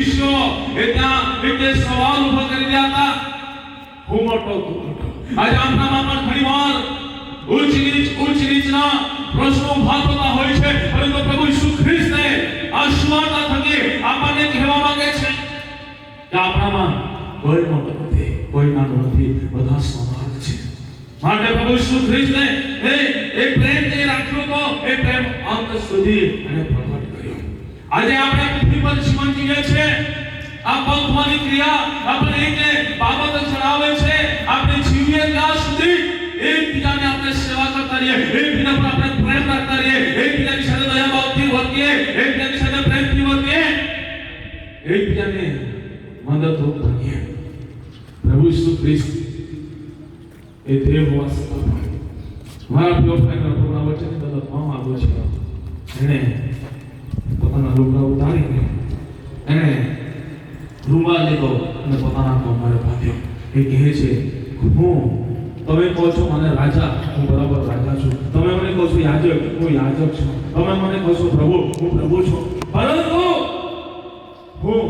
એટલે સવાલ ઉભા કરી રહ્યા હતા હું મોટો આજે આપણામાં પણ ઘણીવાર ઉચ્ચ નીચના પ્રશ્નો ઉભા થતા હોય છે, પરંતુ પ્રભુ ઈસુ ખ્રિસ્તને આ સુવાર્તા થકી આપણને કહેવા માંગે છે કે આપણામાં કોઈ મોટો નથી, કોઈ નાનો નથી, બધા સમાન છે. માટે પ્રભુ ઈસુ ખ્રિસ્તને એ પ્રેમ જે રાખ્યો તો એ પ્રેમ અંત સુધી અને પ્રગટ કર્યો. આજે આપણે પૃથ્વી પર જીવન જીવીએ છે, આ પગવાની ક્રિયા આપણે એક બાબત જણાવે છે, આપણે જીવીએ ત્યાં સુધી એકબીજાને આપણે સેવા કરતા રહીએ, એકબીજા પર આપણે પ્રેમ રાખતા રહીએ, એકબીજાની સાથે દયા ભાવથી વર્તીએ, એકબીજાની સાથે પ્રેમથી વર્તીએ, એકબીજાને મદદરૂપ બનીએ. પ્રભુ ઈસુ ખ્રિસ્ત એ દેવ હોવા છતાં મારા પ્રિય ભાઈઓ પ્રભુના વચનની અંદર ફોર્મ આવ્યો છે. એને પોતાના લુગડા ઉતારીને એને રૂમાલ લીધો અને પોતાના કમરે બાંધ્યો. એ કહે છે તમે કહો છો મને રાજા, હું બરાબર રાજા છું. તમે મને કહો છો યાજક, હું યાજક છું. તમે મને કહો છો પ્રભુ, હું પ્રભુ છું. પરંતુ હું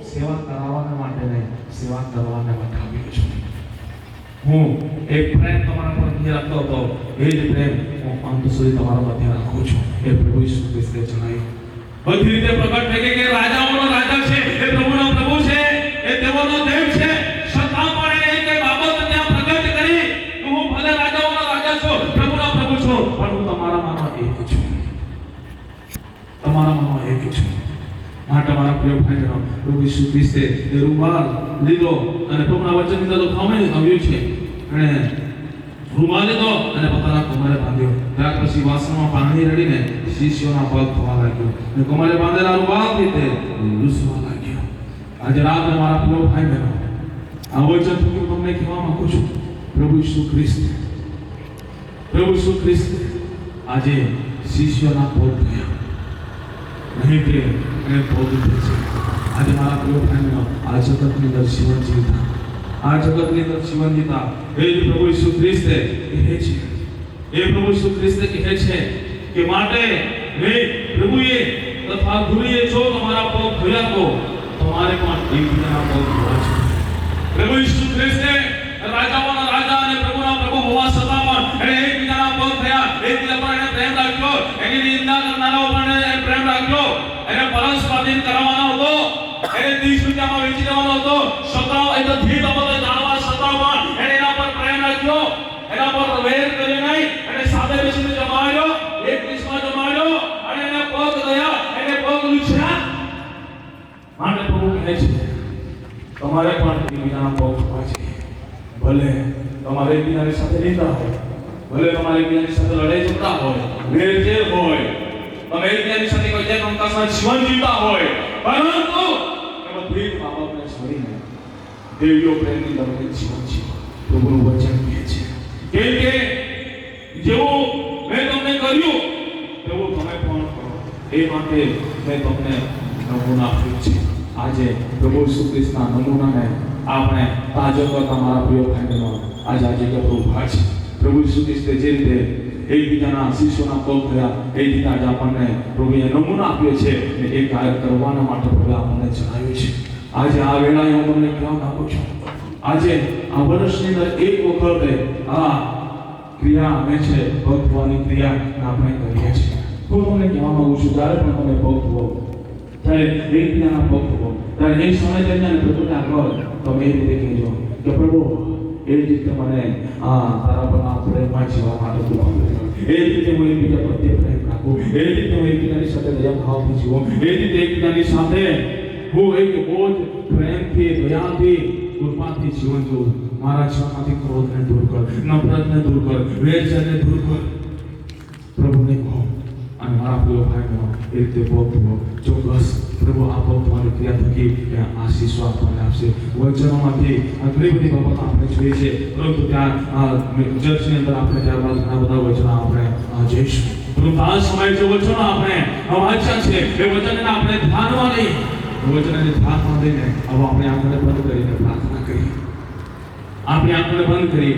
સેવા કરાવવાના માટે નહીં, સેવા કરવાના માટે આવ્યો છું. હું એક પ્રેમ તમારા પર નહીં રાખતો હતો, એ જ પ્રેમ હું અંત સુધી તમારા મધ્ય રાખું છું. એ પ્રભુ ઈસુ ખ્રિસ્તે જણાવ્યું. બધી રીતે પ્રગટ થઈ ગઈ કે રાજાઓનો રાજા છે, એ પ્રભુનો પ્રભુ છે, એ દેવોનો દેવ છે. છતાં પણ એને એક બાબત ત્યાં પ્રગટ કરી કે હું ભલે રાજાઓનો રાજા છું, પ્રભુનો પ્રભુ છું, પણ હું તમારામાં એક છું, તમારામાં એક છું. માટે મારા પ્રિય ભાઈઓ, પ્રભુ ઈસુ ખ્રિસ્તે એ રૂમાલ લીધો અને પ્રભુના વચનની અંદર થામે આવ્યું છે. અને રૂમાલ લીધો અને પોતાના કમરે બાંધ્યો. ત્યાર પછી વાસણમાં પાણી રેડીને શિષ્યોના પગ ધોવા લાગ્યો અને કમરે બાંધેલા રૂમાલથી તે લૂછવા લાગ્યો. આજે રાત્રે મારા પ્રિય ભાઈ બહેનો, આ વચન હું તમને કહેવા માંગુ છું, પ્રભુ ઈસુ ખ્રિસ્ત આજે શિષ્યોના પગ ધોયા, નહીં કે એને પગ ધોયા છે. આજે મારા પ્રિય ભાઈ બહેનો, આ જગતની અંદર જીવન જીવતા, આ જગતની અંદર જીવન જીવતા એ પ્રભુ ઈસુ ખ્રિસ્તે કહે છે, એ પ્રભુ ઈસુ ખ્રિસ્તે કહે છે કે માટે પ્રભુએ તથા ગુરુએ જો તમારા પગ ધોયા તો તમારે પણ એકબીજાના પગ ધોવા છે. પ્રભુ ઈસુ ખ્રિસ્તે રાજાઓના રાજા અને પ્રભુના પ્રભુ હોવા છતાં પણ એને એકબીજાના પગ ધોયા, એકબીજા પર એને પ્રેમ રાખ્યો, એની નિંદા કરનારાઓ પર એને પ્રેમ રાખ્યો, એને પરસ્પરાધીન કરવાનો હતો, એને 30 રૂપિયામાં વેચી દેવાનો હતો. છતાં એ તો ધીર બાબતે જાણવા છતાં પણ એને એના પર પ્રેમ રાખ્યો, એના પર વેર કર્યો નહીં. એને સાથે બેસીને જમાડ્યો, એક ડીશમાં જમાડ્યો અને એને પગ ધોયા, એને પગ લૂછ્યા. માટે પ્રભુ કહે છે તમારે પણ એકબીજાના પગ ધોવા છે. ભલે તમારે એકબીજાની સાથે નિંદા હોય, ભલે તમારે એકબીજાની સાથે લડાઈ ઝઘડા હોય, વેરઝેર હોય, તમે એકબીજાની સાથે કોઈ જે કંકાસમાં જીવન જીવતા હોય, પરંતુ એ બધી બાબતને છોડીને દેવીઓ પ્રેમની અંદર જીવન જીવો. પ્રભુનું વચન કહે છે કેમ કે જેવું મેં તમને કર્યું તેવું તમે પણ કરો, એ માટે મેં તમને નમૂના આપ્યો છે. આજે પ્રભુ ઈસુ ખ્રિસ્તના નમૂનાને આપણે તાજો કરતા મારા પ્રિય ભાઈઓ આજે પ્રભુ ભાઈ છે. પ્રભુ ઈસુ ખ્રિસ્તે જે રીતે એકબીજાના શિષ્યોના પગ ધોયા, એ રીતે આજે આપણને પ્રભુએ નમૂના આપ્યો છે અને એ કાર્ય કરવાના માટે પ્રભુએ આપણને જણાવ્યું છે. આજે આ વેળાએ હું તમને કહેવા માંગુ છું, આજે આ વર્ષની અંદર એક વખત આ ક્રિયા અમે છે પગ ધોવાની ક્રિયા આપણે કરીએ છીએ. હું તમને કહેવા માંગુ છું, જ્યારે પણ તમે પગ ધોવો, ત્યારે એકબીજાના પગ ધોવો, ત્યારે એ સમય દરમિયાન પ્રભુને આગળ તમે એ રીતે કહેજો કે પ્રભુ એ રીતે મને તારા પરના પ્રેમમાં જીવવા માટે તું આપજો, એ રીતે હું એકબીજા પ્રત્યે પ્રેમ રાખું, એ રીતે હું એકબીજાની સાથે દયા ભાવથી જીવું, એ રીતે એકબીજાની સાથે હું એક બોજ પ્રેમથી, દયાથી, કૃપાથી જીવન જીવું. મારા જીવનમાંથી ક્રોધને દૂર કર, નફરતને દૂર કર, વેરઝેરને દૂર કર. પ્રભુને કહો અને મારા પ્રિય ભાઈઓ એ રીતે પગ ધોવો. ચોક્કસ પ્રભુ આ પગ ધોવાની ક્રિયા થકી આશીષો આપણને આપશે. વચનોમાંથી ઘણી બધી બાબતો આપણે જોઈએ છે, પરંતુ ત્યાં ચર્ચની અંદર આપણે ત્યારબાદ ઘણા બધા વચનો આપણે જોઈશું. પરંતુ આ સમયે જે વચનો આપણે વાંચ્યા છે એ વચનને આપણે ધ્યાનમાં લઈ, વચનને ધ્યાનમાં લઈને હવે આપણે આંખોને બંધ કરીને પ્રાર્થના કરીએ. આપણે આંખોને બંધ કરીએ.